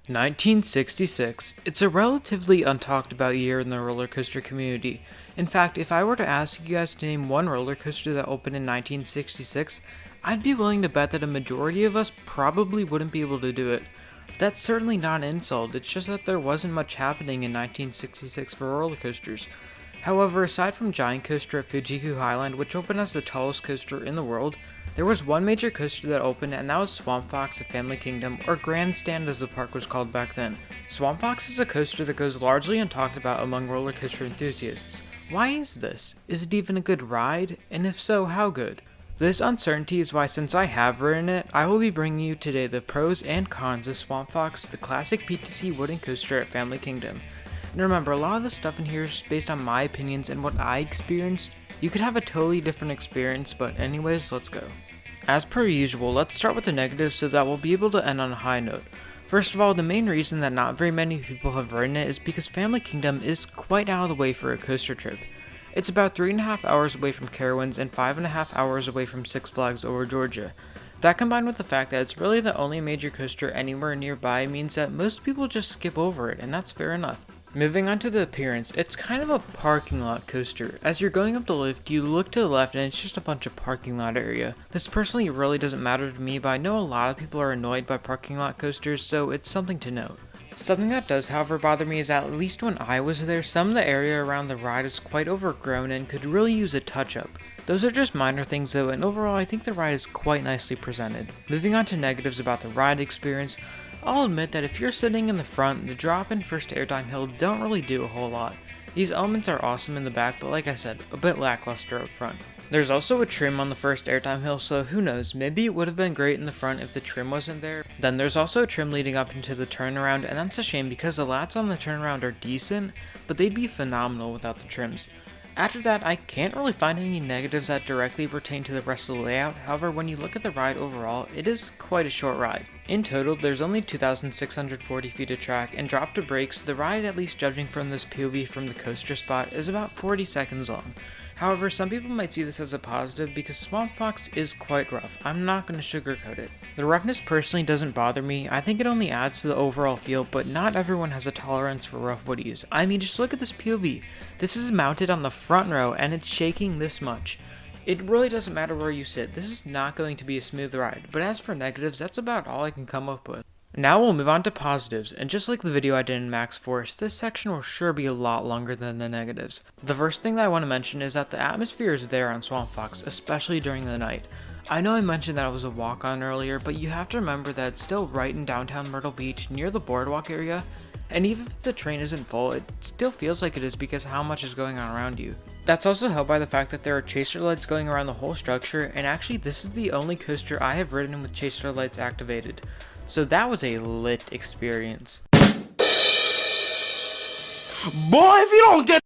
1966. It's a relatively untalked about year in the roller coaster community. In fact, if I were to ask you guys to name one roller coaster that opened in 1966, I'd be willing to bet that a majority of us probably wouldn't be able to do it. That's certainly not an insult, it's just that there wasn't much happening in 1966 for roller coasters. However, aside from Giant Coaster at Fujiku Highland, which opened as the tallest coaster in the world, there was one major coaster that opened, and that was Swamp Fox at Family Kingdom, or Grandstand as the park was called back then. Swamp Fox is a coaster that goes largely untalked about among roller coaster enthusiasts. Why is this? Is it even a good ride? And if so, how good? This uncertainty is why, since I have ridden it, I will be bringing you today the pros and cons of Swamp Fox, the classic PTC wooden coaster at Family Kingdom. And remember, a lot of the stuff in here is based on my opinions and what I experienced. You could have a totally different experience, but anyways, let's go. As per usual, let's start with the negatives so that we'll be able to end on a high note. First of all, the main reason that not very many people have ridden it is because Family Kingdom is quite out of the way for a coaster trip. It's about 3.5 hours away from Carowinds and 5.5 hours away from Six Flags Over Georgia. That combined with the fact that it's really the only major coaster anywhere nearby means that most people just skip over it, and that's fair enough. Moving on to the appearance, it's kind of a parking lot coaster. As you're going up the lift, you look to the left and it's just a bunch of parking lot area. This personally really doesn't matter to me, but I know a lot of people are annoyed by parking lot coasters, so it's something to note. Something that does, however, bother me is that at least when I was there, some of the area around the ride is quite overgrown and could really use a touch-up. Those are just minor things though, and overall I think the ride is quite nicely presented. Moving on to negatives about the ride experience, I'll admit that if you're sitting in the front, the drop and first airtime hill don't really do a whole lot. These elements are awesome in the back, but like I said, a bit lackluster up front. There's also a trim on the first airtime hill, so who knows, maybe it would have been great in the front if the trim wasn't there. Then there's also a trim leading up into the turnaround, and that's a shame because the lats on the turnaround are decent, but they'd be phenomenal without the trims. After that, I can't really find any negatives that directly pertain to the rest of the layout. However, when you look at the ride overall, it is quite a short ride. In total, there's only 2,640 feet of track, and drop to brakes, the ride, at least judging from this POV from the CoasterSpot, is about 40 seconds long. However, some people might see this as a positive because Swamp Fox is quite rough. I'm not going to sugarcoat it. The roughness personally doesn't bother me. I think it only adds to the overall feel, but not everyone has a tolerance for rough woodies. I mean, just look at this POV. This is mounted on the front row and it's shaking this much. It really doesn't matter where you sit. This is not going to be a smooth ride. But as for negatives, that's about all I can come up with. Now we'll move on to positives, and just like the video I did in Max Force, this section will sure be a lot longer than the negatives. The first thing that I want to mention is that the atmosphere is there on Swamp Fox, especially during the night. I know I mentioned that it was a walk-on earlier, but you have to remember that it's still right in downtown Myrtle Beach, near the boardwalk area, and even if the train isn't full, it still feels like it is because of how much is going on around you. That's also helped by the fact that there are chaser lights going around the whole structure, and actually this is the only coaster I have ridden with chaser lights activated. So that was a lit experience. Boy, if you don't get...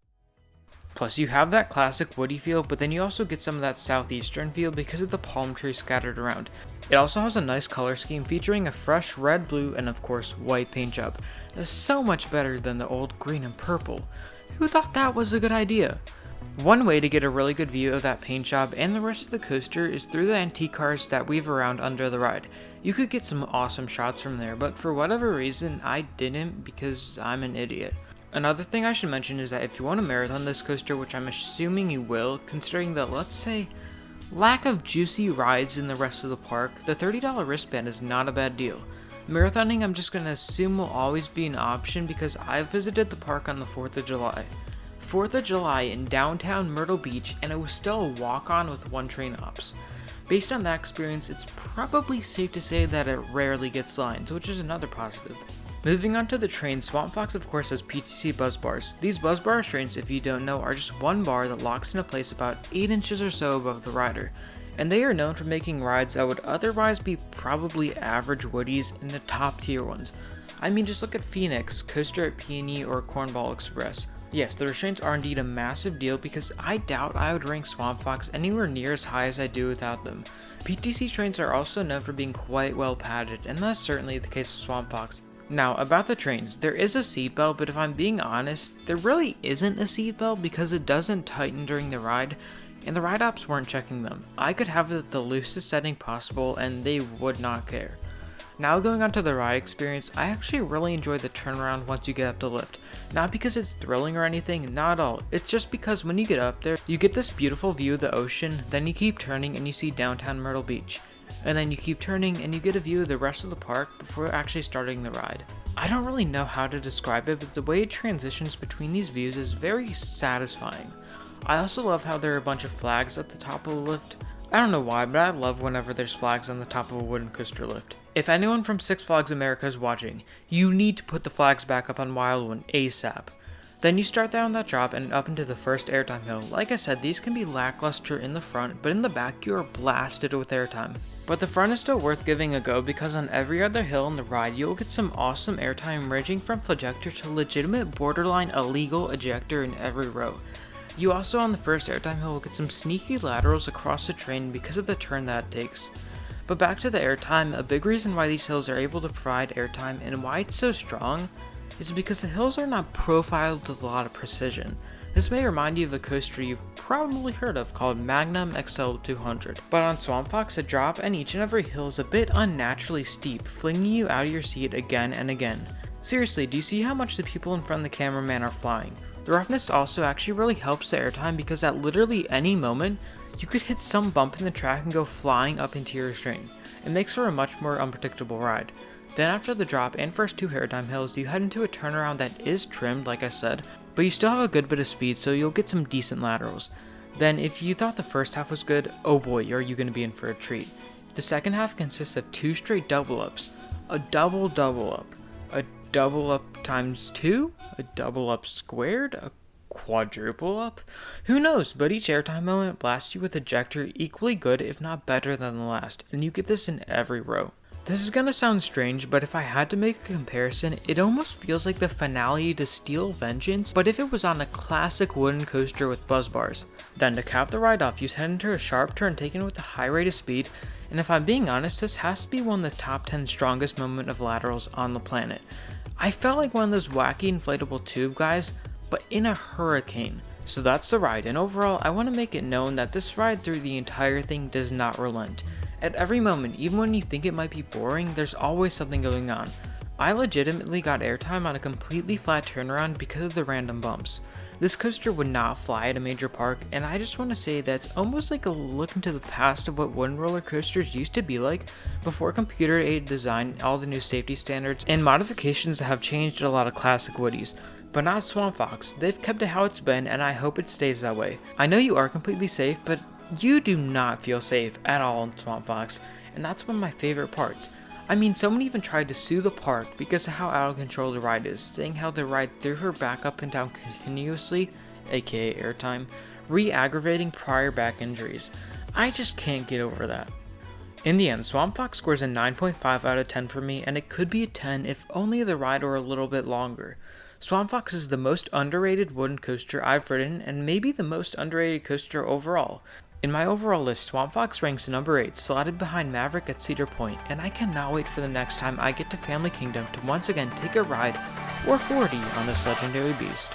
Plus you have that classic Woodie feel, but then you also get some of that southeastern feel because of the palm trees scattered around. It also has a nice color scheme featuring a fresh red, blue, and of course white paint job. That's so much better than the old green and purple. Who thought that was a good idea? One way to get a really good view of that paint job and the rest of the coaster is through the antique cars that weave around under the ride. You could get some awesome shots from there, but for whatever reason, I didn't because I'm an idiot. Another thing I should mention is that if you want to marathon this coaster, which I'm assuming you will, considering the, let's say, lack of juicy rides in the rest of the park, the $30 wristband is not a bad deal. Marathoning, I'm just going to assume, will always be an option because I visited the park on the 4th of July. 4th of July in downtown Myrtle Beach, and it was still a walk-on with one train ops. Based on that experience, it's probably safe to say that it rarely gets lines, which is another positive. Moving on to the train, Swamp Fox of course has PTC buzz bars. These buzz bar trains, if you don't know, are just one bar that locks into place about 8 inches or so above the rider, and they are known for making rides that would otherwise be probably average woodies in the top tier ones. I mean, just look at Phoenix, Coaster at Peony, or Cornball Express. Yes, the restraints are indeed a massive deal because I doubt I would rank Swamp Fox anywhere near as high as I do without them. PTC trains are also known for being quite well padded, and that's certainly the case with Swamp Fox. Now, about the trains, there is a seatbelt, but if I'm being honest, there really isn't a seatbelt because it doesn't tighten during the ride, and the ride ops weren't checking them. I could have it at the loosest setting possible and they would not care. Now going on to the ride experience, I actually really enjoy the turnaround once you get up the lift. Not because it's thrilling or anything, not at all. It's just because when you get up there, you get this beautiful view of the ocean, then you keep turning and you see downtown Myrtle Beach. And then you keep turning and you get a view of the rest of the park before actually starting the ride. I don't really know how to describe it, but the way it transitions between these views is very satisfying. I also love how there are a bunch of flags at the top of the lift. I don't know why, but I love whenever there's flags on the top of a wooden coaster lift. If anyone from Six Flags America is watching, you need to put the flags back up on Wild One ASAP. Then you start down that drop and up into the first airtime hill. Like I said, these can be lackluster in the front, but in the back you are blasted with airtime. But the front is still worth giving a go because on every other hill in the ride you'll get some awesome airtime ranging from flagector to legitimate borderline illegal ejector in every row. You also on the first airtime hill will get some sneaky laterals across the train because of the turn that it takes. But back to the airtime, a big reason why these hills are able to provide airtime and why it's so strong is because the hills are not profiled with a lot of precision. This may remind you of a coaster you've probably heard of called Magnum XL 200. But on Swamp Fox, the drop and each and every hill is a bit unnaturally steep, flinging you out of your seat again and again. Seriously, do you see how much the people in front of the cameraman are flying? The roughness also actually really helps the airtime because at literally any moment, you could hit some bump in the track and go flying up into your string. It makes for a much more unpredictable ride. Then after the drop and first two airtime hills, you head into a turnaround that is trimmed like I said, but you still have a good bit of speed so you'll get some decent laterals. Then if you thought the first half was good, oh boy, are you going to be in for a treat. The second half consists of two straight double ups, a double up, a double up times 2, a double up squared, a quadruple up? Who knows, but each airtime moment blasts you with ejector equally good if not better than the last, and you get this in every row. This is gonna sound strange, but if I had to make a comparison, it almost feels like the finale to Steel Vengeance, but if it was on a classic wooden coaster with buzz bars. Then to cap the ride off, you head into a sharp turn taken with a high rate of speed, and if I'm being honest, this has to be one of the top 10 strongest moment of laterals on the planet. I felt like one of those wacky inflatable tube guys, but in a hurricane. So that's the ride, and overall I want to make it known that this ride through the entire thing does not relent. At every moment, even when you think it might be boring, there's always something going on. I legitimately got airtime on a completely flat turnaround because of the random bumps. This coaster would not fly at a major park, and I just want to say that it's almost like a look into the past of what wooden roller coasters used to be like before computer-aided design, all the new safety standards, and modifications that have changed a lot of classic Woodies. But not Swamp Fox. They've kept it how it's been, and I hope it stays that way. I know you are completely safe, but you do not feel safe at all in Swamp Fox, and that's one of my favorite parts. I mean, someone even tried to sue the park because of how out of control the ride is, saying how the ride threw her back up and down continuously, aka airtime, re-aggravating prior back injuries. I just can't get over that. In the end, Swamp Fox scores a 9.5 out of 10 for me, and it could be a 10 if only the ride were a little bit longer. Swamp Fox is the most underrated wooden coaster I've ridden, and maybe the most underrated coaster overall. In my overall list, Swamp Fox ranks number 8, slotted behind Maverick at Cedar Point, and I cannot wait for the next time I get to Family Kingdom to once again take a ride, or 40, on this legendary beast.